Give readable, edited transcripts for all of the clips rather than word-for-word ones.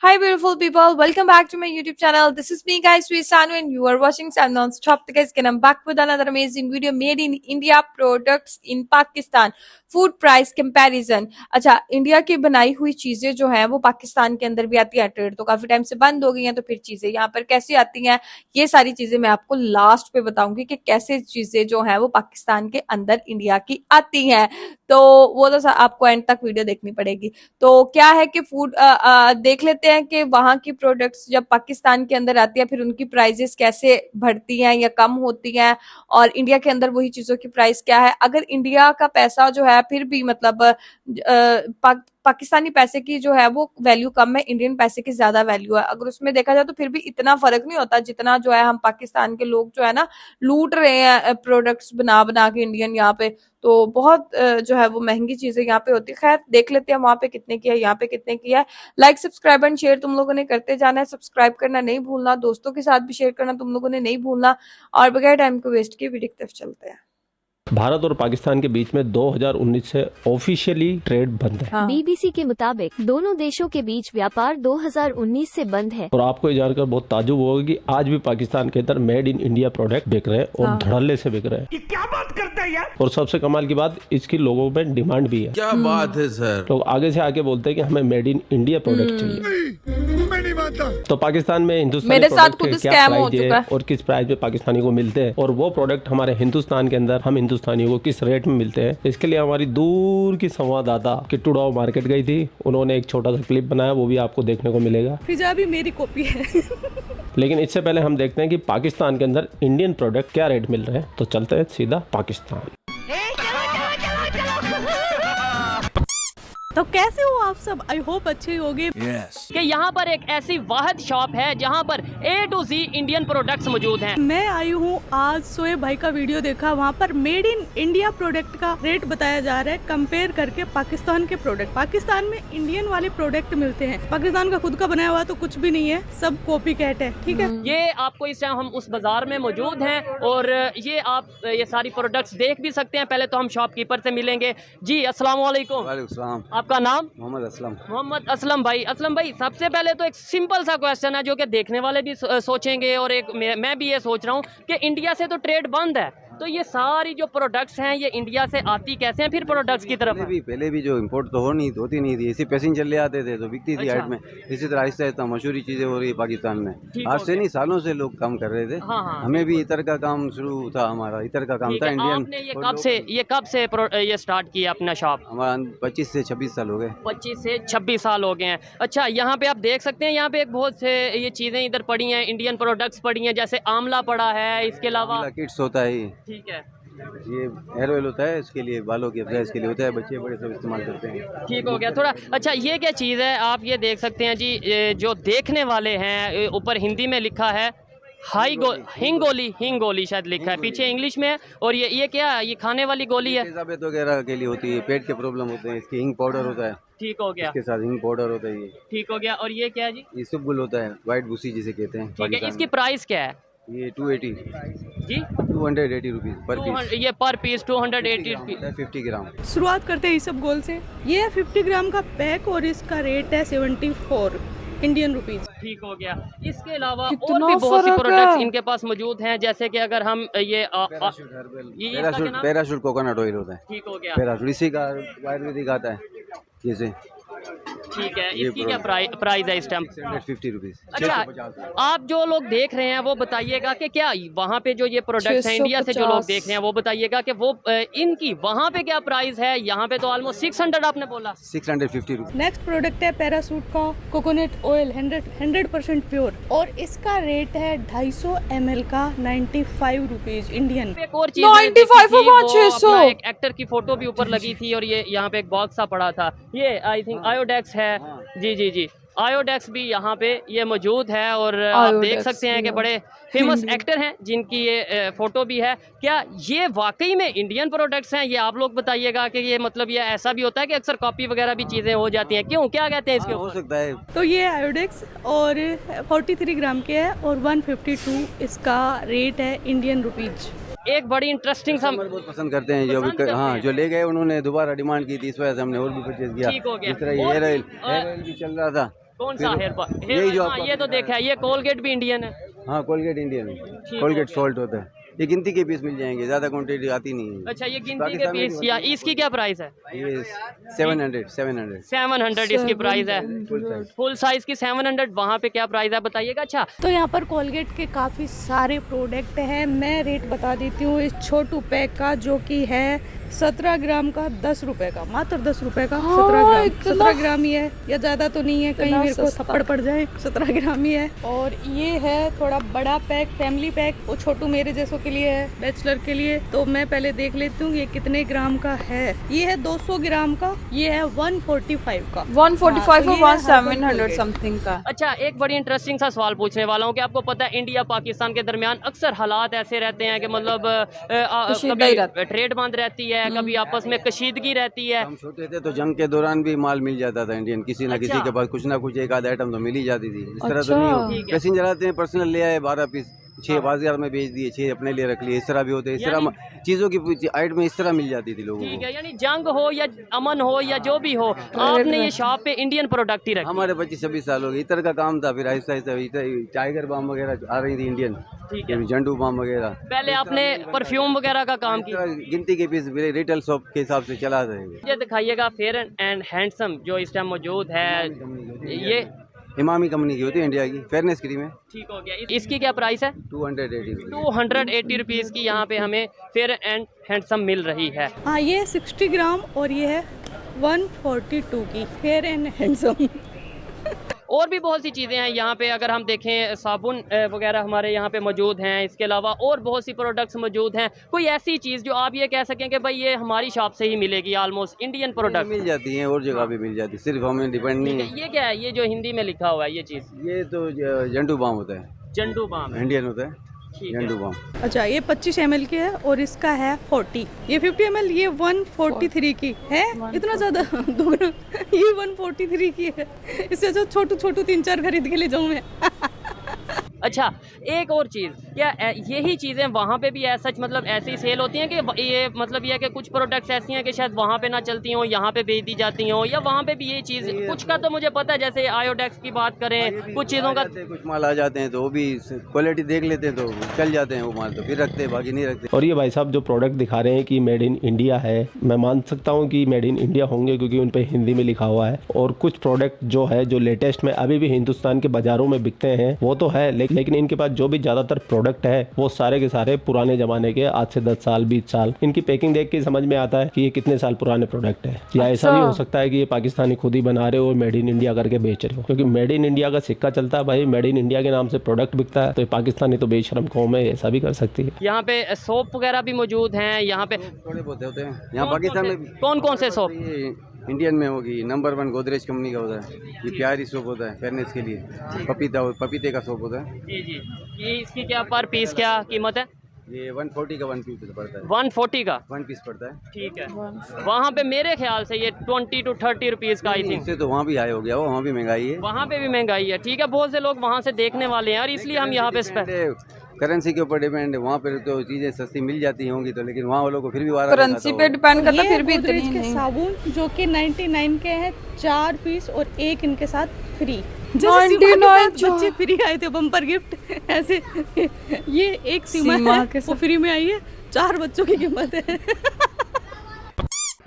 Hi, beautiful people. Welcome back to my YouTube channel. This is me, guys, Sweet Sanu, and you are watching Sam Non-Stop. Guys, again, I'm back with another amazing video made in India products in Pakistan. Food price comparison. अच्छा, India की बनाई हुई चीजें जो है वो पाकिस्तान के अंदर भी आती है। ट्रेड तो काफी टाइम से बंद हो गई है, तो फिर चीजें यहाँ पर कैसे आती हैं, ये सारी चीजें मैं आपको लास्ट पे बताऊंगी कि कैसे चीजें जो है वो पाकिस्तान के अंदर इंडिया की आती हैं। तो वो तो आपको एंड तक वीडियो देखनी पड़ेगी। तो क्या है कि फूड देख लेते हैं कि वहां की प्रोडक्ट्स जब पाकिस्तान के अंदर आती है फिर उनकी प्राइजेस कैसे बढ़ती हैं या कम होती हैं, और इंडिया के अंदर वही चीजों की प्राइस क्या है। अगर इंडिया का पैसा जो है फिर भी मतलब पाकिस्तानी पैसे की जो है वो वैल्यू कम है, इंडियन पैसे की ज्यादा वैल्यू है। अगर उसमें देखा जाए तो फिर भी इतना फर्क नहीं होता जितना जो है हम पाकिस्तान के लोग जो है ना लूट रहे हैं प्रोडक्ट्स बना बना के इंडियन यहाँ पे। तो बहुत जो है वो महंगी चीजें यहाँ पे होती है। खैर देख लेते हैं वहां पे कितने की है, यहाँ पे कितने की है। लाइक सब्सक्राइब एंड शेयर तुम लोगों ने करते जाना है। सब्सक्राइब करना नहीं भूलना, दोस्तों के साथ भी शेयर करना तुम लोगों ने नहीं भूलना। और बगैर टाइम को वेस्ट किए वीडियो की तरफ चलते हैं। भारत और पाकिस्तान के बीच में 2019 से ऑफिशियली ट्रेड बंद है। बीबीसी के मुताबिक दोनों देशों के बीच व्यापार 2019 से बंद है। और आपको ये जानकर बहुत ताजुब होगा कि आज भी पाकिस्तान के अंदर मेड इन इंडिया प्रोडक्ट बिक रहे हैं और धड़ल्ले से बिक रहे हैं। ये क्या बात करता है यार? और सबसे कमाल की बात, इसकी लोगों में डिमांड भी है। क्या बात है सर। लोग आगे से आके बोलते हैं कि हमें मेड इन इंडिया प्रोडक्ट चाहिए। मैं नहीं मानता। तो पाकिस्तान में हिंदुस्तानी मेरे साथ प्रोडक्ट खुद के क्या स्कैम हो प्राइस चुका है है। और किस प्राइस पे पाकिस्तानी को मिलते हैं, और वो प्रोडक्ट हमारे हिंदुस्तान के अंदर हम हिंदुस्तानियों को किस रेट में मिलते हैं। इसके लिए हमारी दूर की संवाददाता किट्टूडाव मार्केट गई थी। उन्होंने एक छोटा सा क्लिप बनाया, वो भी आपको देखने को मिलेगा। फिजा भी मेरी कॉपी है। लेकिन इससे पहले हम देखते हैं कि पाकिस्तान के अंदर इंडियन प्रोडक्ट क्या रेट मिल रहे हैं। तो चलते हैं सीधा पाकिस्तान। तो कैसे हो आप सब? आई होप अच्छे होगे। कि यहाँ पर एक ऐसी वाहिद शॉप है जहाँ पर A to Z Indian products मौजूद हैं। मैं आई हूँ आज सोएब भाई का वीडियो देखा, वहाँ पर मेड इन इंडिया प्रोडक्ट का रेट बताया जा रहा है कंपेयर करके पाकिस्तान के प्रोडक्ट। पाकिस्तान में इंडियन वाले प्रोडक्ट मिलते हैं, पाकिस्तान का खुद का बनाया हुआ तो कुछ भी नहीं है, सब कॉपी कैट है। ठीक है, ये आपको इस टाइम हम उस बाजार में मौजूद हैं और ये आप ये सारी प्रोडक्ट्स देख भी सकते हैं। पहले तो हम शॉपकीपर से मिलेंगे। जी अस्सलाम वालेकुम। वालेकुम सलाम। आपका नाम? मोहम्मद असलम। मोहम्मद असलम भाई। असलम भाई, सबसे पहले तो एक सिंपल सा क्वेश्चन है जो कि देखने वाले भी सोचेंगे और एक मैं भी ये सोच रहा हूँ कि इंडिया से तो ट्रेड बंद है, तो ये सारी जो प्रोडक्ट्स हैं ये इंडिया से आती कैसे हैं फिर प्रोडक्ट्स की तरफ? पहले भी जो इंपोर्ट तो होती नहीं थी, ऐसे पैसेंजर ले आते थे तो बिकती थी अच्छा। हाइट में। इसी तरह आहिस्ता आहिस्ता मशहूरी चीजें हो रही है पाकिस्तान में। आज से नहीं, सालों से लोग काम कर रहे थे। हाँ। हमें भी इतर का काम शुरू था, हमारा इतर का काम था इंडियन। आपने ये कब से ये स्टार्ट किया अपना शॉप? हमारा 25 से 26 साल हो गए। 25 से 26 साल हो गए हैं। अच्छा, यहाँ पे आप देख सकते हैं, यहाँ पे एक बहुत से ये चीज़ें इधर पड़ी हैं, इंडियन प्रोडक्ट्स पड़ी हैं, जैसे आंवला पड़ा है, इसके अलावा किट्स होता है, ठीक है, ये हेयर ऑयल होता है, इसके लिए बालों के एक्सरसाइज के लिए होता है, बच्चे बड़े सब इस्तेमाल करते हैं। ठीक हो गया थोड़ा। अच्छा, ये क्या चीज़ है? आप ये देख सकते हैं जी, ये जो देखने वाले हैं ऊपर हिंदी में लिखा है हिंगोली शायद लिखा है, पीछे इंग्लिश में है। और ये क्या है? ये खाने वाली गोली है? तेजाबियत वगैरह के लिए होती है, पेट के प्रॉब्लम होते हैं, इसकी हिंग पाउडर होता है। ठीक हो गया, इसके साथ हिंग पाउडर होता है। ये ठीक हो गया। और ये क्या है जी? ये सुबगुल होता है, व्हाइट भूसी जिसे कहते हैं। ठीक है, इसकी प्राइस क्या है ये 280 जी? 280 रुपीज पर पीस। ये पर पीस 280 50 ग्राम। शुरुआत करते हैं इस सब गोल से। ये है 50 ग्राम का पैक और इसका रेट है 74 इंडियन रुपीज। ठीक हो गया। इसके अलावा और कितना भी बहुत सी फर्क प्रोडक्ट्स है। इनके पास मौजूद हैं, जैसे कि अगर हम ये इसका क्या नाम? पैराशूट कोकोनट ऑयल होता है। ठीक हो गया। पैराशूट इसी का आयुर्वेदिक आता है जैसे। ठीक है, इसकी क्या प्राइस है इस टाइम? 650 रुपीज। अच्छा, आप जो लोग देख रहे हैं वो बताइएगा कि क्या वहाँ पे जो ये प्रोडक्ट्स हैं इंडिया से जो लोग देख रहे हैं वो बताइएगा कि वो इनकी वहाँ पे क्या प्राइस है। यहाँ पे तो ऑलमोस्ट 600 आपने बोला। 650 रुपीज। नेक्स्ट प्रोडक्ट है पैरासूट का कोकोनट ऑयल 100% प्योर और इसका रेट है 250 ml का 95 रुपीज इंडियन। एक और चीज 95 और 600। एक एक्टर की फोटो भी ऊपर लगी थी और ये यहाँ पे एक बॉक्स सा पड़ा था, ये आई थिंक आयोडेक्स है। जी, आयोडेक्स भी यहाँ पे ये मौजूद है और आप देख सकते हैं कि बड़े फेमस एक्टर हैं जिनकी ये फोटो भी है। क्या ये वाकई में इंडियन प्रोडक्ट्स हैं? ये आप लोग बताइएगा कि ये मतलब ये ऐसा भी होता है कि अक्सर कॉपी वगैरह भी चीज़ें हो जाती हैं, क्यों, क्या कहते हैं इसके? हो सकता है। तो ये आयोडेक्स और 43 ग्राम के है और 152 इसका रेट है इंडियन रुपीज। एक बड़ी इंटरेस्टिंग सा बहुत पसंद करते हैं जो भी। हाँ, जो ले गए उन्होंने दोबारा डिमांड की थी, इस वजह से हमने और भी परचेज किया। ठीक हो गया। इस तरह हेयर ऑयल भी चल रहा था, कौन सा हेयर यही जो हाँ, ये तो देखा है, ये कोलगेट भी इंडियन है। हाँ कोलगेट इंडियन है, कोलगेट सॉल्ट होता है। ये गिनती के पीस मिल जाएंगे, ज्यादा क्वांटिटी आती नहीं है। अच्छा, ये गिनती के पाकिस्तान में पीस भी या होती है। इसकी क्या प्राइस है? ये 700 700 इसकी प्राइस है। फुल साइज की 700, वहाँ पे क्या प्राइस है बताइएगा। अच्छा, तो यहाँ पर कोलगेट के काफ़ी सारे प्रोडक्ट हैं। मैं रेट बता देती हूँ इस छोटू पैक का, जो कि है 17 ग्राम का 10 रुपए का, मात्र 10 रुपए का। 17 ग्राम, इतना 17 ग्राम ही है, या ज़्यादा तो नहीं है, कहीं इतना मेरे को सस्ता। थप्पड़ पड़ जाए। 17 ग्राम ही है। और ये है थोड़ा बड़ा पैक, फैमिली पैक, वो छोटू मेरे जैसों के लिए है, बैचलर के लिए। तो मैं पहले देख लेती हूँ ये कितने ग्राम का है। ये है 200 ग्राम का, ये है 145 का। 145 हाँ, और ये है 1700 Colgate। समथिंग का। अच्छा, एक बड़ी इंटरेस्टिंग सा सवाल पूछने वाला हूँ कि आपको पता है इंडिया पाकिस्तान के दरमियान अक्सर हालात ऐसे रहते हैं कि मतलब कशीदा ही रहता कभी ट्रेड बंद रहती है, कभी आपस में कशीदगी रहती है। हम छोटे थे तो जंग के दौरान भी माल मिल जाता था इंडियन, किसी न किसी के पास कुछ ना कुछ एक आध आइटम तो मिल ही जाती थी। इस तरह तो नहीं हो। ठीक है। पैसेंजर आते हैं, पर्सनल ले आए 12 पीस, 6 बाजार में बेच दिए, 6 अपने लिए रख लिए। इस तरह भी होते हैं। इस तरह चीजों की आइटम इस तरह मिल जाती थी लोगों ठीक को। है, यानी जंग हो या अमन हो या जो भी हो, आपने ये शॉप पे इंडियन प्रोडक्ट ही रखी। हमारे 25-26 साल हो गए, इतर का काम था। फिर आहिस्ता आहिस्ता टाइगर बाम वगैरह आ रही थी इंडियन, ठीक है। झंडू बाम वगैरह। पहले आपने परफ्यूम वगैरह का काम किया। गिनती के पीस रिटेल शॉप के हिसाब से चला रहेंगे। ये दिखाइएगा फेयर एंड हैंडसम जो इस टाइम मौजूद है, ये इमामी कंपनी की होती है इंडिया की, फेयरनेस क्रीम है। ठीक हो गया। इसकी क्या प्राइस है? 280 रुपीज़ की यहाँ पे हमें फेयर एंड हैंडसम मिल रही है। हाँ, ये 60 ग्राम और ये है 142 की फेयर एंड हैंडसम। और भी बहुत सी चीज़ें हैं यहाँ पे। अगर हम देखें, साबुन वगैरह हमारे यहाँ पे मौजूद हैं। इसके अलावा और बहुत सी प्रोडक्ट्स मौजूद हैं। कोई ऐसी चीज़ जो आप ये कह सकें कि भाई ये हमारी शॉप से ही मिलेगी, ऑलमोस्ट इंडियन प्रोडक्ट मिल जाती हैं और जगह भी मिल जाती है, सिर्फ हमें डिपेंड नहीं है। ये क्या है? ये जो हिंदी में लिखा हुआ है ये चीज़? ये तो झंडू बाम होता है, जंडू बाम है। इंडियन होता है ठीक है। झंडू बाम। अच्छा, ये 25 ml की है और इसका है 40। ये 50 ml, ये 143 की है। इतना ज्यादा दोगुना। ये 143 की है। इससे जो छोटू 3-4 खरीद के ले जाऊं मैं। अच्छा, एक और चीज़, क्या यही चीज़ें वहाँ पे भी ऐसा मतलब ऐसी सेल होती हैं कि ये मतलब ये है कि कुछ प्रोडक्ट्स ऐसी हैं कि शायद वहाँ पे ना चलती हों, यहाँ पे बेच दी जाती हों, या वहाँ पे भी ये चीज़ कुछ का तो मुझे पता है, जैसे आयोडेक्स की बात करें, कुछ चीज़ों का कुछ माल आ जाते हैं तो वो भी क्वालिटी देख लेते हैं तो चल जाते हैं वो माल, तो फिर रखते हैं, बाकी नहीं रखते। और ये भाई साहब जो प्रोडक्ट दिखा रहे हैं कि मेड इन इंडिया है, मैं मान सकता हूँ कि मेड इन इंडिया होंगे क्योंकि उन पे हिंदी में लिखा हुआ है। और कुछ प्रोडक्ट जो है जो लेटेस्ट में अभी भी हिंदुस्तान के बाजारों में बिकते हैं वो तो है, लेकिन इनके पास जो भी ज्यादातर प्रोडक्ट है वो सारे के सारे पुराने जमाने के, आज से 10 साल 20 साल। इनकी पैकिंग देख के समझ में आता है कि ये कितने साल पुराने प्रोडक्ट है। या ऐसा भी हो सकता है कि ये पाकिस्तानी खुद ही बना रहे हो और मेड इन इंडिया करके बेच रहे हो, क्योंकि मेड इन इंडिया का सिक्का चलता है भाई, मेड इन इंडिया के नाम से प्रोडक्ट बिकता है, तो ये पाकिस्तानी तो बेशरम कौम है, ऐसा भी कर सकती है। यहाँ पे सोप वगैरह भी मौजूद हैं। यहाँ पे थोड़े बहुत होते हैं यहाँ पाकिस्तान में। कौन कौन से सोप? ये इंडियन में होगी, नंबर 1 गोदरेज कंपनी का होता है। ये प्यारी सोप होता है फेयरनेस के लिए, पपीते का सोप होता है। जी जी, ये इसकी क्या पर पीस क्या कीमत है? ये 140 का 1 पीस पड़ता है, 140 का 1 पीस पड़ता है। ठीक है। वहाँ पे मेरे ख्याल से ये 20 to 30 रुपीज़ का आई थिंक। इससे तो वहाँ भी हाई हो गया, वहाँ भी महंगाई है। वहाँ पे भी महंगाई है। ठीक है, बहुत से लोग वहाँ से देखने वाले हैं और इसलिए हम यहाँ पे करेंसी के ऊपर डिपेंड है। वहाँ पर तो चीजें सस्ती मिल जाती होंगी तो, लेकिन वहाँ वालों को फिर भी करेंसी पे डिपेंड करता, ये फिर भी गोदरेज इतनी के नहीं। साबुन जो कि 99 के हैं, 4 पीस और एक इनके साथ फ्री। 99 बच्चे फ्री आए थे, बम्पर गिफ्ट ऐसे। ये एक सीमा है, वो फ्री में आई है, 4 बच्चों की कीमत है।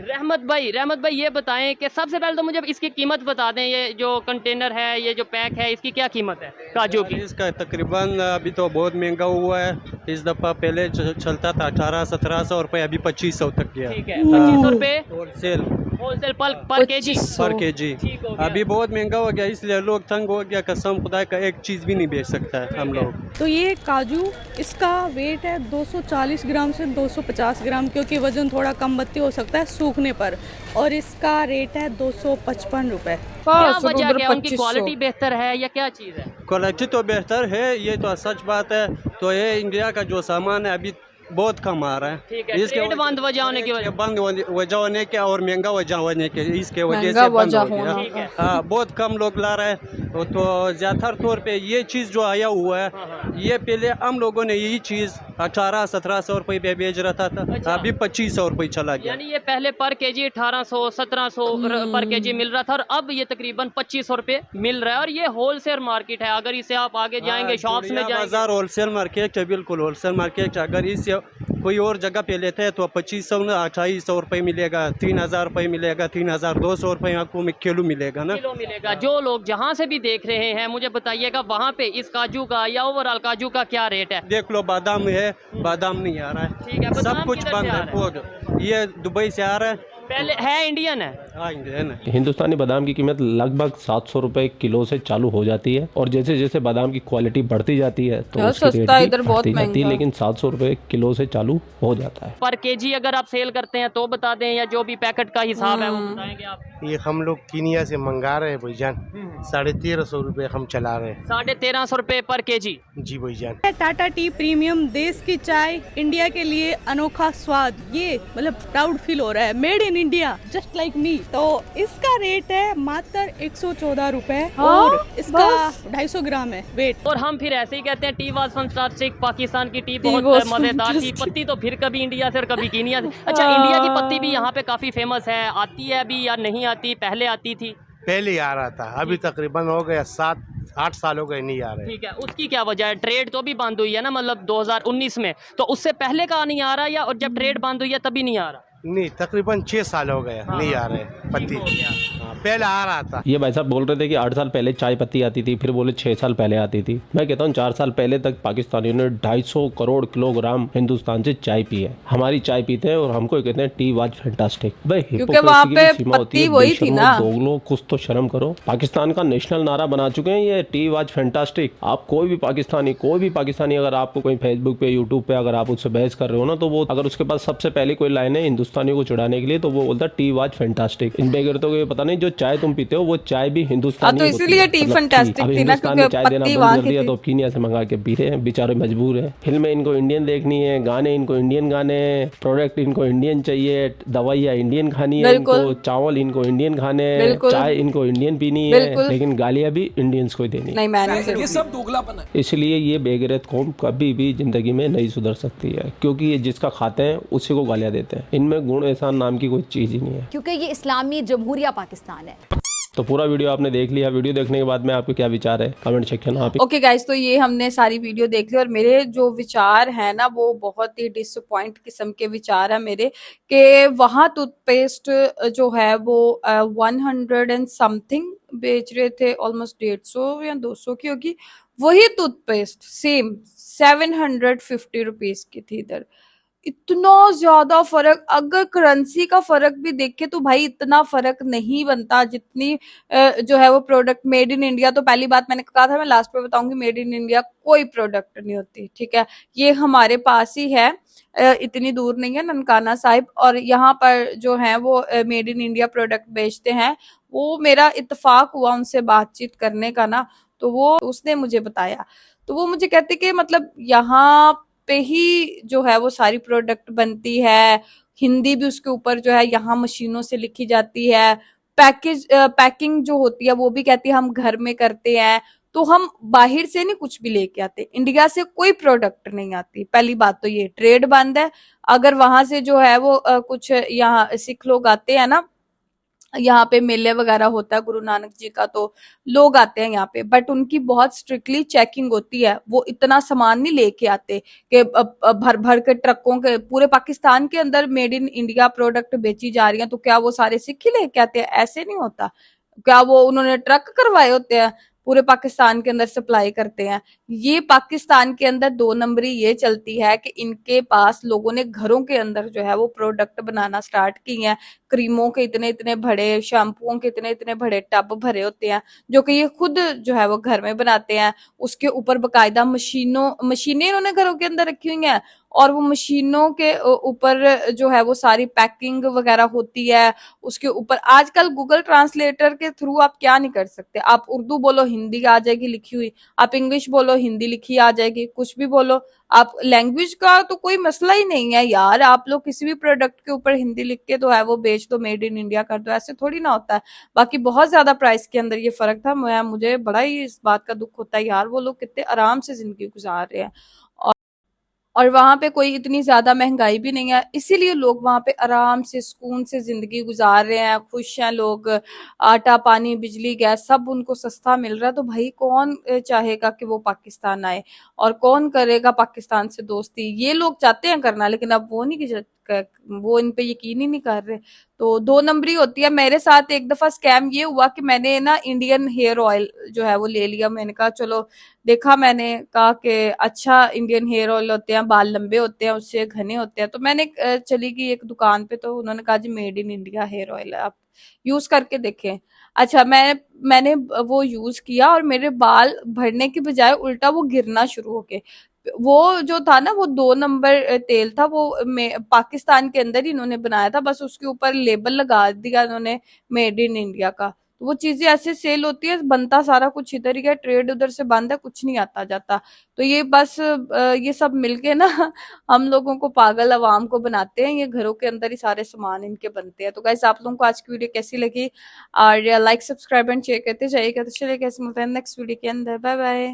रहमत भाई ये बताएं कि सबसे पहले तो मुझे इसकी कीमत बता दें। ये जो कंटेनर है, ये जो पैक है, इसकी क्या कीमत है काजू की? इसका तकरीबन अभी तो बहुत महंगा हुआ है। इस दफ़ा पहले चलता था 1800-1700 रुपये, अभी 2500 तक गया। ठीक है, 2500 रुपये होलसेल पर केजी। पर केजी। ठीक हो गया। अभी बहुत महंगा हो गया, इसलिए लोग तंग हो गया। कसम खुदा का एक चीज़ भी नहीं बेच सकता है हम लोग। तो ये काजू, इसका वेट है 240 ग्राम से 250 ग्राम, क्योंकि वजन थोड़ा कम बत्ती हो सकता है सूखने पर। और इसका रेट है 255 रुपये। क्या वजह क्या? उनकी क्वालिटी बेहतर है या क्या चीज़ है? क्वालिटी तो बेहतर है, ये तो सच बात है। तो ये इंडिया का जो सामान है अभी बहुत कम आ रहा है। ठीक है, ट्रेड बंद वजह होने की वजह बंद वजह होने के और महंगा वजह होने के इसके वजह महंगा से बंद वजह हो गया। होना ठीक है। हाँ, बहुत कम लोग ला रहे हैं। तो ज्यादातर तौर पे ये चीज जो आया हुआ है, ये पहले हम लोगों ने यही चीज 1800-1700 रुपए पे बेच रहा था, अच्छा। अभी 2500 रुपए चला गया। यानी ये पहले पर केजी 1800-1700 पर केजी मिल रहा था और अब ये तकरीबन 2500 रुपए मिल रहा है। और ये होलसेल मार्केट है, अगर इसे आप आगे जाएंगे शॉप्स में जाएंगे। बाजार होलसेल मार्केट है, बिल्कुल होलसेल मार्केट। अगर इससे कोई और जगह पे लेते हैं तो 2500 ना 2800 रुपए मिलेगा, 3000 रुपए मिलेगा, 3200 रुपए आपको किलो मिलेगा ना। किलो मिलेगा। जो लोग जहाँ से भी देख रहे हैं मुझे बताइएगा वहाँ पे इस काजू का या ओवरऑल काजू का क्या रेट है? देख लो, बादाम है, बादाम नहीं आ रहा ठीक है, है, बादाम सब कुछ किधर बंद से आ है। रहा और ये दुबई से आ रहा है। पहले है इंडियन है। हाँ, है ना। हिंदुस्तानी बादाम की कीमत लगभग 700 रुपए किलो से चालू हो जाती है और जैसे जैसे बादाम की क्वालिटी बढ़ती जाती है तो यार, उसकी रेट सस्ता भी इधर बहुत बढ़ती जाती है, महंगा। लेकिन 700 रुपए किलो से चालू हो जाता है। पर केजी अगर आप सेल करते हैं तो बता दें, या जो भी पैकेट का हिसाब है वो बताएंगे आप? ये हम लोग कीनिया से मंगा रहे हैं भाईजान, 1350 रुपए हम चला रहे हैं। 1350 रुपए पर केजी। जी भाईजान। टाटा टी प्रीमियम, देश की चाय, इंडिया के लिए अनोखा स्वाद, ये मतलब प्राउड फील हो रहा है। Made in India, just like me. तो इसका रेट है मात्र 114 रुपए और इसका 250 ग्राम है वेट। और हम फिर ऐसे ही कहते हैं टी वाज फंटास्टिक, पाकिस्तान की टी बहुत was मजेदार थी। fantastic। पत्ती तो फिर कभी इंडिया से और कभी कीनिया से। अच्छा, इंडिया की पत्ती भी यहाँ पे काफी फेमस है, आती है अभी या नहीं आती? पहले आती थी। पहले आ रहा था, अभी तकरीबन हो गया 7-8 साल हो गए नहीं आ रहे। ठीक है, उसकी क्या वजह है? ट्रेड तो भी बंद हुई है ना, मतलब 2019 में, तो उससे पहले का नहीं आ रहा या और जब ट्रेड बंद हुई है तभी नहीं आ रहा? नहीं, तकरीबन 6 साल हो गया नहीं आ रहे पत्ती। हो गया। हाँ, पहले आ रहा था। ये भाई साहब बोल रहे थे कि 8 साल पहले चाय पत्ती आती थी, फिर बोले 6 साल पहले आती थी। मैं कहता हूँ 4 साल पहले तक पाकिस्तानियों ने 250 करोड़ किलोग्राम हिंदुस्तान से चाय पी है। हमारी चाय पीते हैं और हमको कहते हैं टी वाज फैंटास्टिक। भाई क्योंकि वहाँ पे पत्ती वही थी ना। दोगलो, कुछ तो शर्म करो। पाकिस्तान का नेशनल नारा बना चुके हैं ये टी वाज फैंटास्टिक। आप कोई भी पाकिस्तानी अगर आपको कोई फेसबुक पे, यूट्यूब पे अगर आप उससे बहस कर रहे हो ना, तो वो अगर उसके पास सबसे पहले कोई लाइन है हिंदुस्तानियों को चिढ़ाने के लिए, तो वो बोलता है टी वाज फैंटास्टिक। इन बेगरतों को ये पता नहीं जो चाय तुम पीते हो वो चाय भी हिंदुस्तानी तो इसीलिए टी फैंटास्टिक थी ना, क्योंकि चाय देना पत्ती बंद वहाँ कर की दिया थी। तो कीनिया से मंगा के पी रहे हैं, बेचारे मजबूर हैं। फिल्में इनको इंडियन देखनी है, गाने इनको इंडियन गाने, प्रोडक्ट इनको इंडियन चाहिए, दवाइयाँ इंडियन खानी है इनको, चावल इनको इंडियन खाने, चाय इनको इंडियन पीनी है, लेकिन गालियाँ भी इंडियंस को ही देनी। नहीं, मैंने ये सब दोगलापन है। इसलिए ये बेगैरत कौम कभी भी जिंदगी में नहीं सुधर सकती है, क्योंकि ये जिसका खाते हैं उसी को गालियाँ देते हैं। इनमें गुण एहसान नाम की कोई चीज ही नहीं है, क्योंकि ये इस्लामी जमहूरिया पाकिस्तान है। तो पूरा वीडियो आपने देख लिया। वीडियो देखने के बाद में आपके क्या विचार है कमेंट सेक्शन में आप ओके गाइस, तो ये हमने सारी वीडियो देख ली और मेरे जो विचार है ना वो बहुत ही डिसअपॉइंट किस्म के विचार है मेरे, कि वहाँ टूथपेस्ट जो है वो 100 एंड समथिंग बेच रहे थे, ऑलमोस्ट 150 या 200 की होगी। वही टूथपेस्ट सेम 750 रुपीज की थी इधर। इतना ज्यादा फर्क, अगर करेंसी का फर्क भी देखे तो भाई इतना फर्क नहीं बनता जितनी जो है वो प्रोडक्ट मेड इन इंडिया। तो पहली बात मैंने कहा था, मैं लास्ट में बताऊंगी, मेड इन इंडिया कोई प्रोडक्ट नहीं होती, ठीक है। ये हमारे पास ही है, इतनी दूर नहीं है, ननकाना साहिब, और यहाँ पर जो है वो मेड इन इंडिया प्रोडक्ट बेचते हैं। वो मेरा इत्तेफाक हुआ उनसे बातचीत करने का ना, तो वो उसने मुझे बताया, तो वो मुझे कहते कि मतलब यहाँ पे ही जो है वो सारी प्रोडक्ट बनती है, हिंदी भी उसके ऊपर जो है यहाँ मशीनों से लिखी जाती है, पैकिंग जो होती है वो भी कहती है हम घर में करते हैं, तो हम बाहर से नहीं कुछ भी लेके आते, इंडिया से कोई प्रोडक्ट नहीं आती। पहली बात तो ये ट्रेड बंद है। अगर वहां से जो है वो कुछ यहाँ सिख लोग आते हैं ना, यहाँ पे मेले वगैरह होता है गुरु नानक जी का, तो लोग आते हैं यहाँ पे, बट उनकी बहुत स्ट्रिक्टली चेकिंग होती है। वो इतना सामान नहीं लेके आते कि भर भर के ट्रकों के पूरे पाकिस्तान के अंदर मेड इन इंडिया प्रोडक्ट बेची जा रही हैं, तो क्या वो सारे सिख ही लेके आते हैं? ऐसे नहीं होता। क्या वो उन्होंने ट्रक करवाए होते हैं पूरे पाकिस्तान के अंदर सप्लाई करते हैं? ये पाकिस्तान के अंदर 2 नंबरी ये चलती है कि इनके पास लोगों ने घरों के अंदर जो है वो प्रोडक्ट बनाना स्टार्ट किए हैं। क्रीमों के इतने इतने बड़े, शैम्पुओं के इतने इतने बड़े टब भरे होते हैं, जो कि ये खुद जो है वो घर में बनाते हैं। उसके ऊपर बकायदा मशीनें इन्होंने घरों के अंदर रखी हुई हैं, और वो मशीनों के ऊपर जो है वो सारी पैकिंग वगैरह होती है। उसके ऊपर आजकल गूगल ट्रांसलेटर के थ्रू आप क्या नहीं कर सकते, आप उर्दू बोलो हिंदी आ जाएगी लिखी हुई, आप इंग्लिश बोलो हिंदी लिखी आ जाएगी, कुछ भी बोलो आप। लैंग्वेज का तो कोई मसला ही नहीं है यार, आप लोग किसी भी प्रोडक्ट के ऊपर हिंदी लिख के तो है वो बेच दो, मेड इन इंडिया कर दो, ऐसे थोड़ी ना होता है। बाकी बहुत ज्यादा प्राइस के अंदर ये फर्क था। मुझे बड़ा ही इस बात का दुख होता है यार, वो लोग कितने आराम से जिंदगी गुजार रहे हैं और वहां पे कोई इतनी ज्यादा महंगाई भी नहीं है, इसीलिए लोग वहां पे आराम से सुकून से जिंदगी गुजार रहे हैं, खुश हैं लोग। आटा पानी बिजली गैस सब उनको सस्ता मिल रहा है, तो भाई कौन चाहेगा कि वो पाकिस्तान आए और कौन करेगा पाकिस्तान से दोस्ती। ये लोग चाहते हैं करना, लेकिन अब वो नहीं वो इन पे यकीन ही नहीं कर रहे, तो दो नंबरी होती है। मेरे साथ एक दफा स्कैम ये हुआ कि मैंने ना इंडियन हेयर ऑयल जो है वो ले लिया। मैंने कहा चलो, देखा मैंने कहा कि अच्छा इंडियन हेयर ऑयल होते हैं, बाल लंबे होते हैं, उससे घने होते हैं। तो मैंने चली गई एक दुकान पे, तो उन्होंने कहा जी made in India hair oil है, आप यूज करके देखें। अच्छा मैंने वो यूज किया और मेरे बाल भरने की बजाय उल्टा वो गिरना शुरू हो गए। वो जो था ना वो 2 नंबर तेल था, वो पाकिस्तान के अंदर ही इन्होंने बनाया था, बस उसके ऊपर लेबल लगा दिया इन्होंने मेड इन इंडिया का। तो वो चीजें ऐसे सेल होती है, बनता सारा कुछ इधर ही है, ट्रेड उधर से बंद है, कुछ नहीं आता जाता। तो ये बस ये सब मिलके ना हम लोगों को पागल अवाम को बनाते हैं, ये घरों के अंदर ही सारे सामान इनके बनते हैं। तो गाइस आप लोगों को आज की वीडियो कैसी लगी और लाइक सब्सक्राइब एंड शेयर करते जाइएगा। तो चलिए कैसे मिलते हैं नेक्स्ट वीडियो के अंदर, बाय बाय।